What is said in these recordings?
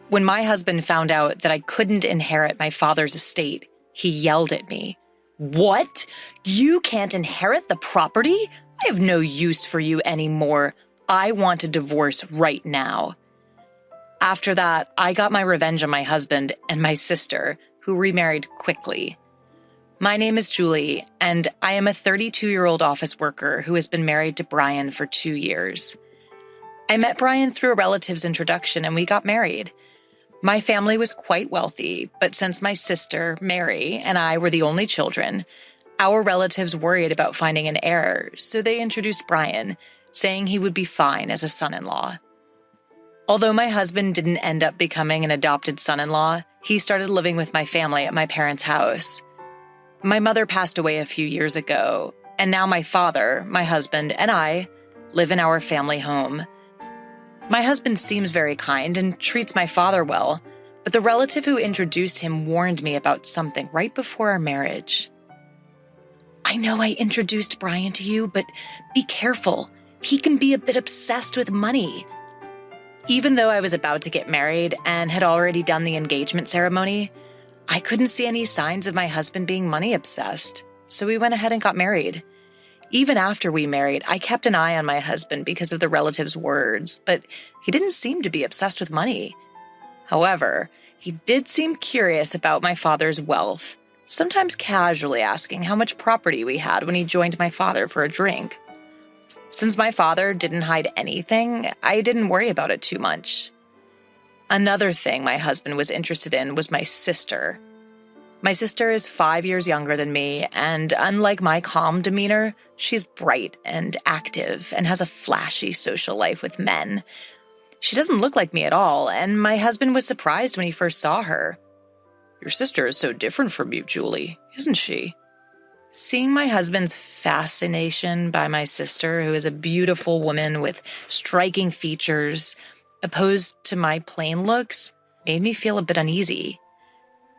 When my husband found out that I couldn't inherit my father's estate, he yelled at me. "What? You can't inherit the property? I have no use for you anymore. I want a divorce right now." After that, I got my revenge on my husband and my sister, who remarried quickly. My name is Julie, and I am a 32-year-old office worker who has been married to Brian for 2 years. I met Brian through a relative's introduction, and we got married. My family was quite wealthy, but since my sister, Mary, and I were the only children, our relatives worried about finding an heir, so they introduced Brian, saying he would be fine as a son-in-law. Although my husband didn't end up becoming an adopted son-in-law, he started living with my family at my parents' house. My mother passed away a few years ago, and now my father, my husband, and I live in our family home. My husband seems very kind and treats my father well, but the relative who introduced him warned me about something right before our marriage. "I know I introduced Brian to you, but be careful. He can be a bit obsessed with money." Even though I was about to get married and had already done the engagement ceremony, I couldn't see any signs of my husband being money obsessed, so we went ahead and got married. Even after we married, I kept an eye on my husband because of the relative's words, but he didn't seem to be obsessed with money. However, he did seem curious about my father's wealth, sometimes casually asking how much property we had when he joined my father for a drink. Since my father didn't hide anything, I didn't worry about it too much. Another thing my husband was interested in was my sister. My sister is 5 years younger than me, and unlike my calm demeanor, she's bright and active and has a flashy social life with men. She doesn't look like me at all, and my husband was surprised when he first saw her. "Your sister is so different from you, Julie, isn't she?" Seeing my husband's fascination by my sister, who is a beautiful woman with striking features, opposed to my plain looks, made me feel a bit uneasy.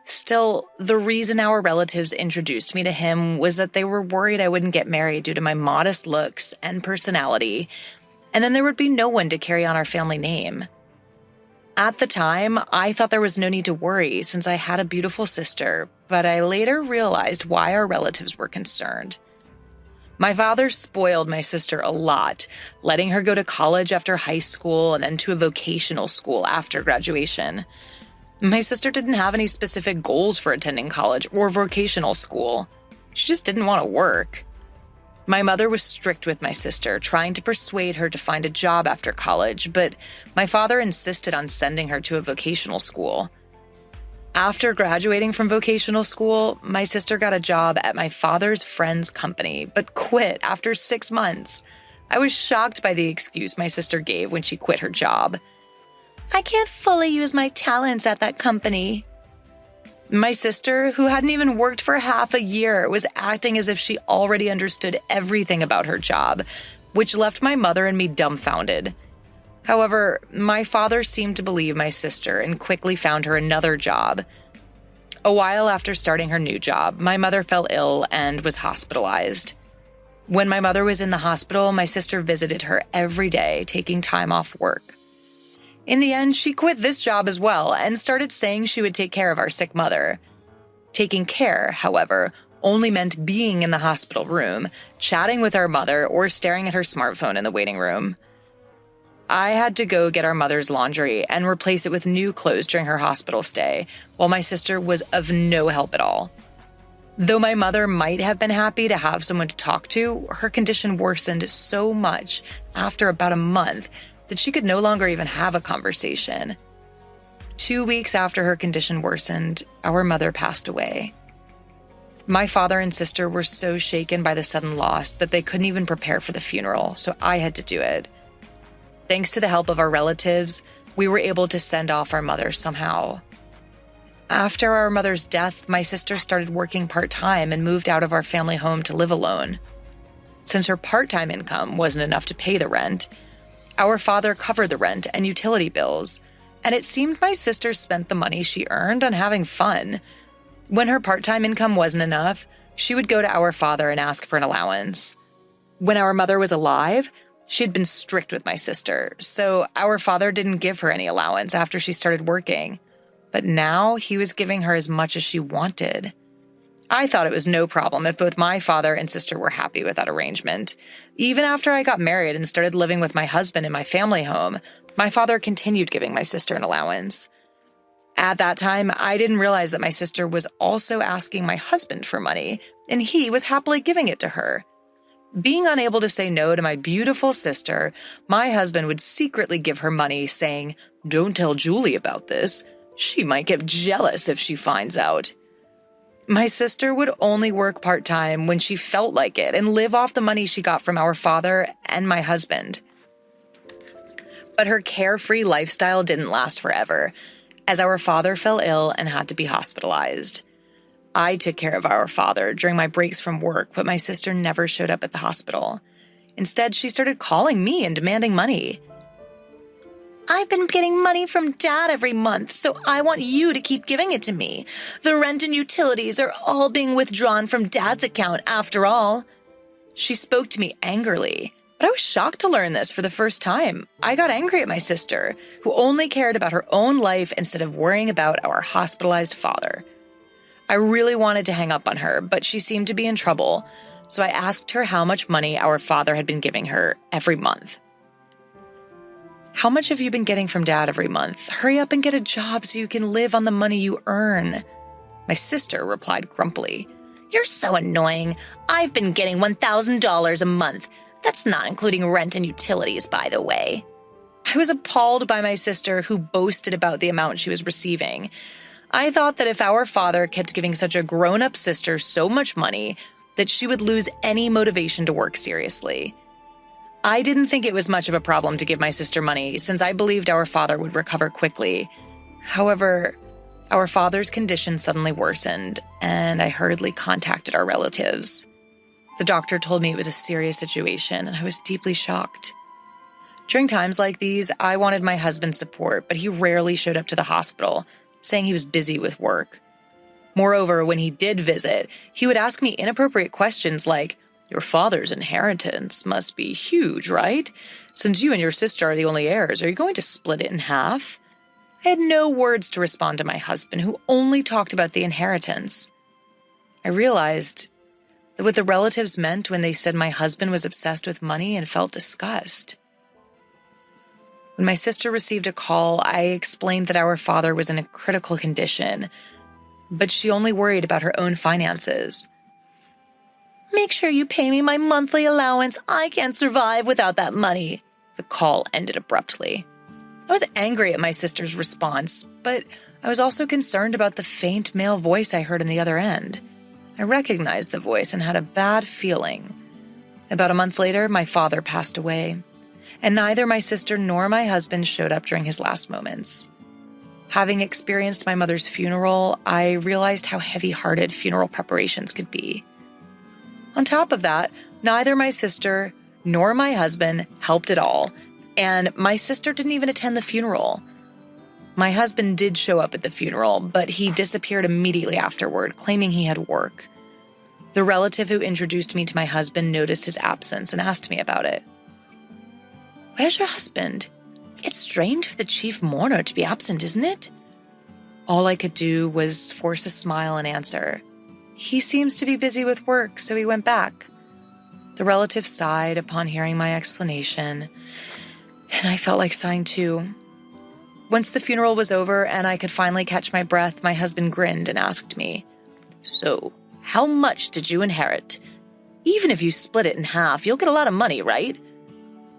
Still, the reason our relatives introduced me to him was that they were worried I wouldn't get married due to my modest looks and personality, and then there would be no one to carry on our family name. At the time, I thought there was no need to worry since I had a beautiful sister, but I later realized why our relatives were concerned. My father spoiled my sister a lot, letting her go to college after high school and then to a vocational school after graduation. My sister didn't have any specific goals for attending college or vocational school. She just didn't want to work. My mother was strict with my sister, trying to persuade her to find a job after college, but my father insisted on sending her to a vocational school. After graduating from vocational school, my sister got a job at my father's friend's company, but quit after 6 months. I was shocked by the excuse my sister gave when she quit her job. "I can't fully use my talents at that company." My sister, who hadn't even worked for half a year, was acting as if she already understood everything about her job, which left my mother and me dumbfounded. However, my father seemed to believe my sister and quickly found her another job. A while after starting her new job, my mother fell ill and was hospitalized. When my mother was in the hospital, my sister visited her every day, taking time off work. In the end, she quit this job as well and started saying she would take care of our sick mother. Taking care, however, only meant being in the hospital room, chatting with our mother, or staring at her smartphone in the waiting room. I had to go get our mother's laundry and replace it with new clothes during her hospital stay, while my sister was of no help at all. Though my mother might have been happy to have someone to talk to, her condition worsened so much after about a month that she could no longer even have a conversation. 2 weeks after her condition worsened, our mother passed away. My father and sister were so shaken by the sudden loss that they couldn't even prepare for the funeral, so I had to do it. Thanks to the help of our relatives, we were able to send off our mother somehow. After our mother's death, my sister started working part-time and moved out of our family home to live alone. Since her part-time income wasn't enough to pay the rent, our father covered the rent and utility bills, and it seemed my sister spent the money she earned on having fun. When her part-time income wasn't enough, she would go to our father and ask for an allowance. When our mother was alive, She had been strict with my sister, so our father didn't give her any allowance after she started working. But now he was giving her as much as she wanted. I thought it was no problem if both my father and sister were happy with that arrangement. Even after I got married and started living with my husband in my family home, my father continued giving my sister an allowance. At that time, I didn't realize that my sister was also asking my husband for money, and he was happily giving it to her. Being unable to say no to my beautiful sister, my husband would secretly give her money, saying, "Don't tell Julie about this. She might get jealous if she finds out." My sister would only work part-time when she felt like it and live off the money she got from our father and my husband. But her carefree lifestyle didn't last forever, as our father fell ill and had to be hospitalized. I took care of our father during my breaks from work, but my sister never showed up at the hospital. Instead, she started calling me and demanding money. "I've been getting money from Dad every month, so I want you to keep giving it to me. The rent and utilities are all being withdrawn from Dad's account after all." She spoke to me angrily, but I was shocked to learn this for the first time. I got angry at my sister, who only cared about her own life instead of worrying about our hospitalized father. I really wanted to hang up on her, but she seemed to be in trouble, so I asked her how much money our father had been giving her every month. "How much have you been getting from Dad every month? Hurry up and get a job so you can live on the money you earn." My sister replied grumpily, "You're so annoying. I've been getting $1,000 a month. That's not including rent and utilities, by the way." I was appalled by my sister, who boasted about the amount she was receiving. I thought that if our father kept giving such a grown-up sister so much money, that she would lose any motivation to work seriously. I didn't think it was much of a problem to give my sister money, since I believed our father would recover quickly. However, our father's condition suddenly worsened, and I hurriedly contacted our relatives. The doctor told me it was a serious situation, and I was deeply shocked. During times like these, I wanted my husband's support, but he rarely showed up to the hospital, saying he was busy with work. Moreover, when he did visit, he would ask me inappropriate questions like, "Your father's inheritance must be huge, right? Since you and your sister are the only heirs, are you going to split it in half?" I had no words to respond to my husband, who only talked about the inheritance. I realized that what the relatives meant when they said my husband was obsessed with money and felt disgust. When my sister received a call, I explained that our father was in a critical condition, but she only worried about her own finances. "Make sure you pay me my monthly allowance. I can't survive without that money." The call ended abruptly. I was angry at my sister's response, but I was also concerned about the faint male voice I heard on the other end. I recognized the voice and had a bad feeling. About a month later, my father passed away, and neither my sister nor my husband showed up during his last moments. Having experienced my mother's funeral, I realized how heavy-hearted funeral preparations could be. On top of that, neither my sister nor my husband helped at all, and my sister didn't even attend the funeral. My husband did show up at the funeral, but he disappeared immediately afterward, claiming he had work. The relative who introduced me to my husband noticed his absence and asked me about it. "Where's your husband? It's strange for the chief mourner to be absent, isn't it?" All I could do was force a smile and answer, "He seems to be busy with work, so he went back." The relative sighed upon hearing my explanation, and I felt like sighing too. Once the funeral was over and I could finally catch my breath, my husband grinned and asked me, "So, how much did you inherit? Even if you split it in half, you'll get a lot of money, right?"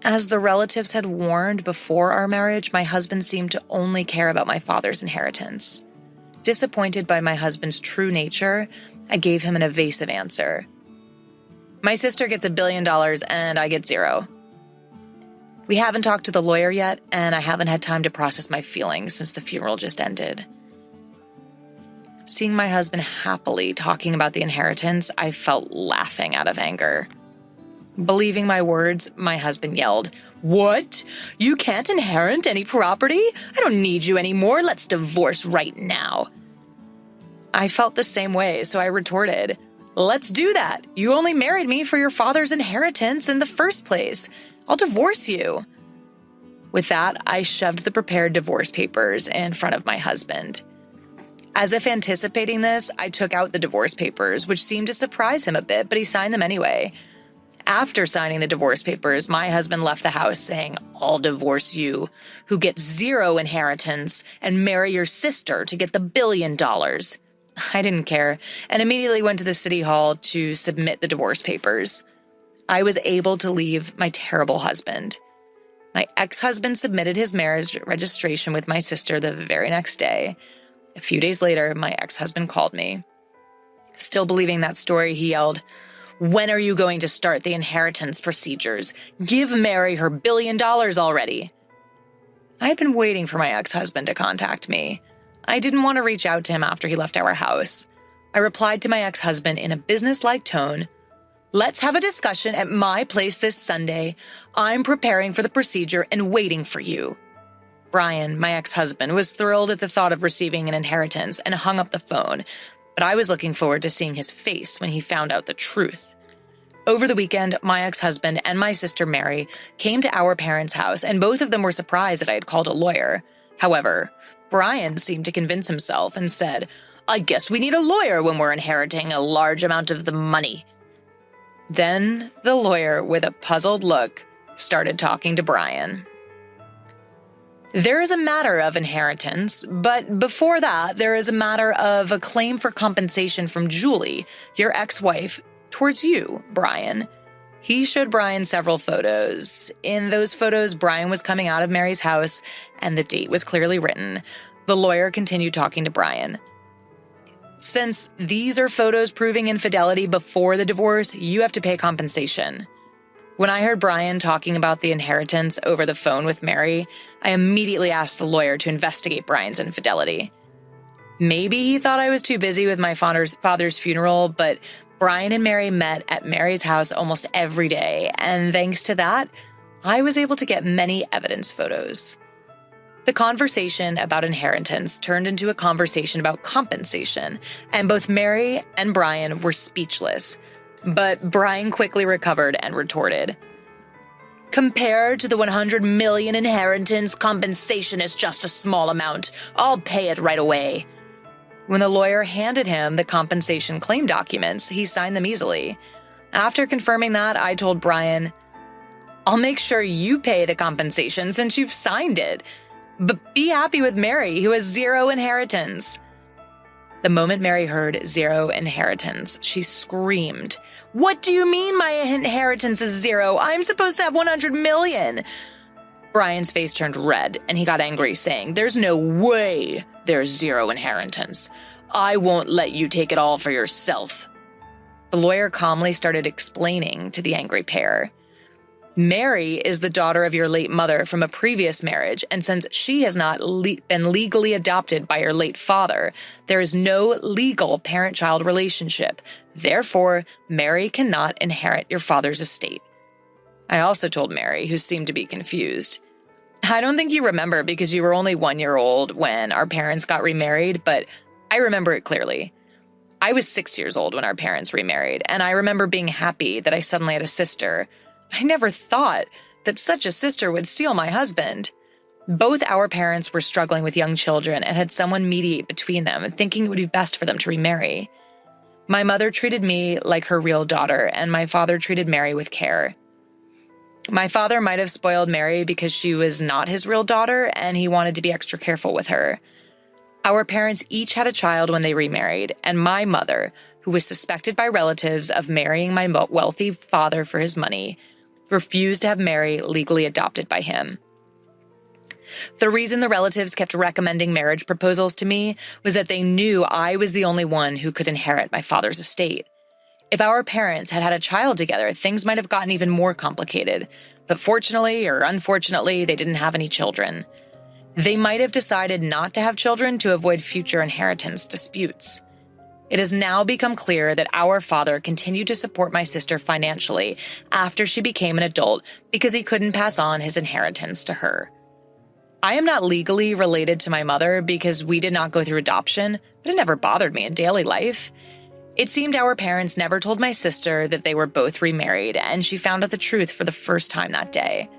As the relatives had warned before our marriage, my husband seemed to only care about my father's inheritance. Disappointed by my husband's true nature, I gave him an evasive answer. "My sister gets $1 billion and I get zero." We haven't talked to the lawyer yet, and I haven't had time to process my feelings since the funeral just ended. Seeing my husband happily talking about the inheritance, I felt laughing out of anger. Believing my words, my husband yelled, "What? You can't inherit any property? I don't need you anymore. Let's divorce right now." I felt the same way, so I retorted, "Let's do that. You only married me for your father's inheritance in the first place. I'll divorce you." With that, I shoved the prepared divorce papers in front of my husband. As if anticipating this, I took out the divorce papers, which seemed to surprise him a bit, but he signed them anyway. After signing the divorce papers, my husband left the house saying, "I'll divorce you, who gets zero inheritance, and marry your sister to get the $1 billion." I didn't care, and immediately went to the city hall to submit the divorce papers. I was able to leave my terrible husband. My ex-husband submitted his marriage registration with my sister the very next day. A few days later, my ex-husband called me. Still believing that story, he yelled, "When are you going to start the inheritance procedures? Give Mary her $1 billion already." I had been waiting for my ex-husband to contact me. I didn't want to reach out to him after he left our house. I replied to my ex-husband in a business-like tone, "Let's have a discussion at my place this Sunday. I'm preparing for the procedure and waiting for you." Brian, my ex-husband, was thrilled at the thought of receiving an inheritance and hung up the phone, but I was looking forward to seeing his face when he found out the truth. Over the weekend, my ex-husband and my sister Mary came to our parents' house, and both of them were surprised that I had called a lawyer. However, Brian seemed to convince himself and said, "I guess we need a lawyer when we're inheriting a large amount of the money." Then the lawyer, with a puzzled look, started talking to Brian. "There is a matter of inheritance, but before that, there is a matter of a claim for compensation from Julie, your ex-wife, towards you, Brian." He showed Brian several photos. In those photos, Brian was coming out of Mary's house, and the date was clearly written. The lawyer continued talking to Brian. "Since these are photos proving infidelity before the divorce, you have to pay compensation." When I heard Brian talking about the inheritance over the phone with Mary, I immediately asked the lawyer to investigate Brian's infidelity. Maybe he thought I was too busy with my father's funeral, but Brian and Mary met at Mary's house almost every day, and thanks to that, I was able to get many evidence photos. The conversation about inheritance turned into a conversation about compensation, and both Mary and Brian were speechless. But Brian quickly recovered and retorted, "Compared to the $100 million inheritance, compensation is just a small amount. I'll pay it right away." When the lawyer handed him the compensation claim documents, he signed them easily. After confirming that, I told Brian, "I'll make sure you pay the compensation since you've signed it. But be happy with Mary, who has zero inheritance." The moment Mary heard zero inheritance, she screamed, "What do you mean my inheritance is zero? I'm supposed to have 100 million. Brian's face turned red, and he got angry, saying, "There's no way there's zero inheritance. I won't let you take it all for yourself." The lawyer calmly started explaining to the angry pair. "Mary is the daughter of your late mother from a previous marriage, and since she has not been legally adopted by your late father, there is no legal parent-child relationship. Therefore, Mary cannot inherit your father's estate." I also told Mary, who seemed to be confused, "I don't think you remember because you were only 1 year old when our parents got remarried, but I remember it clearly. I was 6 years old when our parents remarried, and I remember being happy that I suddenly had a sister. I never thought that such a sister would steal my husband." Both our parents were struggling with young children and had someone mediate between them, thinking it would be best for them to remarry. My mother treated me like her real daughter, and my father treated Mary with care. My father might have spoiled Mary because she was not his real daughter, and he wanted to be extra careful with her. Our parents each had a child when they remarried, and my mother, who was suspected by relatives of marrying my wealthy father for his money, refused to have Mary legally adopted by him. The reason the relatives kept recommending marriage proposals to me was that they knew I was the only one who could inherit my father's estate. If our parents had had a child together, things might have gotten even more complicated, but fortunately or unfortunately, they didn't have any children. They might have decided not to have children to avoid future inheritance disputes. It has now become clear that our father continued to support my sister financially after she became an adult because he couldn't pass on his inheritance to her. I am not legally related to my mother because we did not go through adoption, but it never bothered me in daily life. It seemed our parents never told my sister that they were both remarried, and she found out the truth for the first time that day.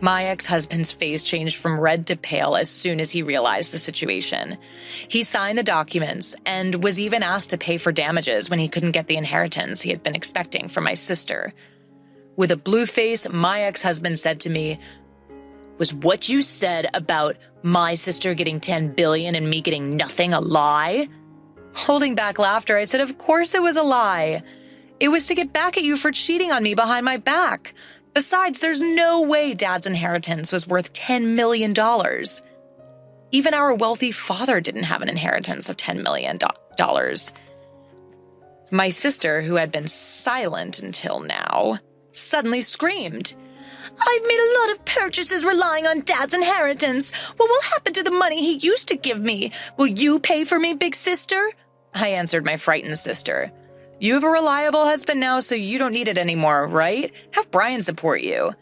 My ex-husband's face changed from red to pale as soon as he realized the situation. He signed the documents and was even asked to pay for damages when he couldn't get the inheritance he had been expecting from my sister. With a blue face, my ex-husband said to me, "Was what you said about my sister getting $10 billion and me getting nothing a lie?" Holding back laughter, I said, "Of course it was a lie. It was to get back at you for cheating on me behind my back. Besides, there's no way Dad's inheritance was worth $10 million. Even our wealthy father didn't have an inheritance of $10 million. My sister, who had been silent until now, suddenly screamed, "I've made a lot of purchases relying on Dad's inheritance. What will happen to the money he used to give me? Will you pay for me, big sister?" I answered my frightened sister, "You have a reliable husband now, so you don't need it anymore, right? Have Brian support you."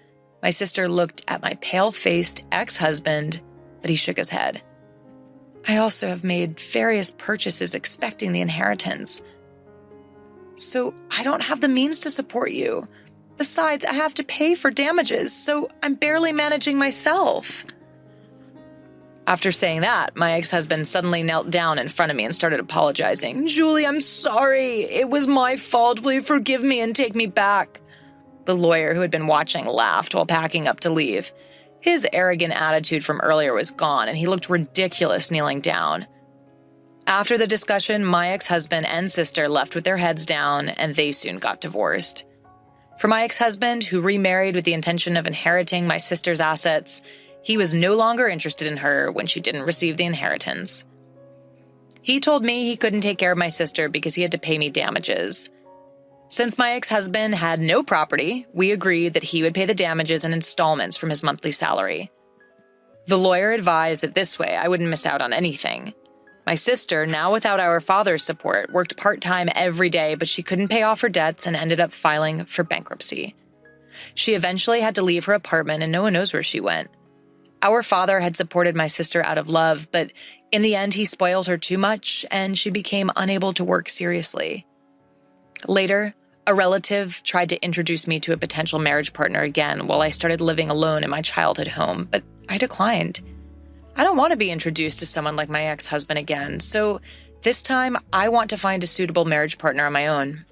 My sister looked at my pale-faced ex-husband, but he shook his head. "I also have made various purchases expecting the inheritance. So I don't have the means to support you. Besides, I have to pay for damages, so I'm barely managing myself." After saying that, my ex-husband suddenly knelt down in front of me and started apologizing. "Julie, I'm sorry. It was my fault. Will you forgive me and take me back?" The lawyer, who had been watching, laughed while packing up to leave. His arrogant attitude from earlier was gone, and he looked ridiculous kneeling down. After the discussion, my ex-husband and sister left with their heads down, and they soon got divorced. For my ex-husband, who remarried with the intention of inheriting my sister's assets, he was no longer interested in her when she didn't receive the inheritance. He told me he couldn't take care of my sister because he had to pay me damages. Since my ex-husband had no property, we agreed that he would pay the damages in installments from his monthly salary. The lawyer advised that this way I wouldn't miss out on anything. My sister, now without our father's support, worked part-time every day, but she couldn't pay off her debts and ended up filing for bankruptcy. She eventually had to leave her apartment, and no one knows where she went. Our father had supported my sister out of love, but in the end, he spoiled her too much, and she became unable to work seriously. Later, a relative tried to introduce me to a potential marriage partner again while I started living alone in my childhood home, but I declined. I don't want to be introduced to someone like my ex-husband again, so this time I want to find a suitable marriage partner on my own.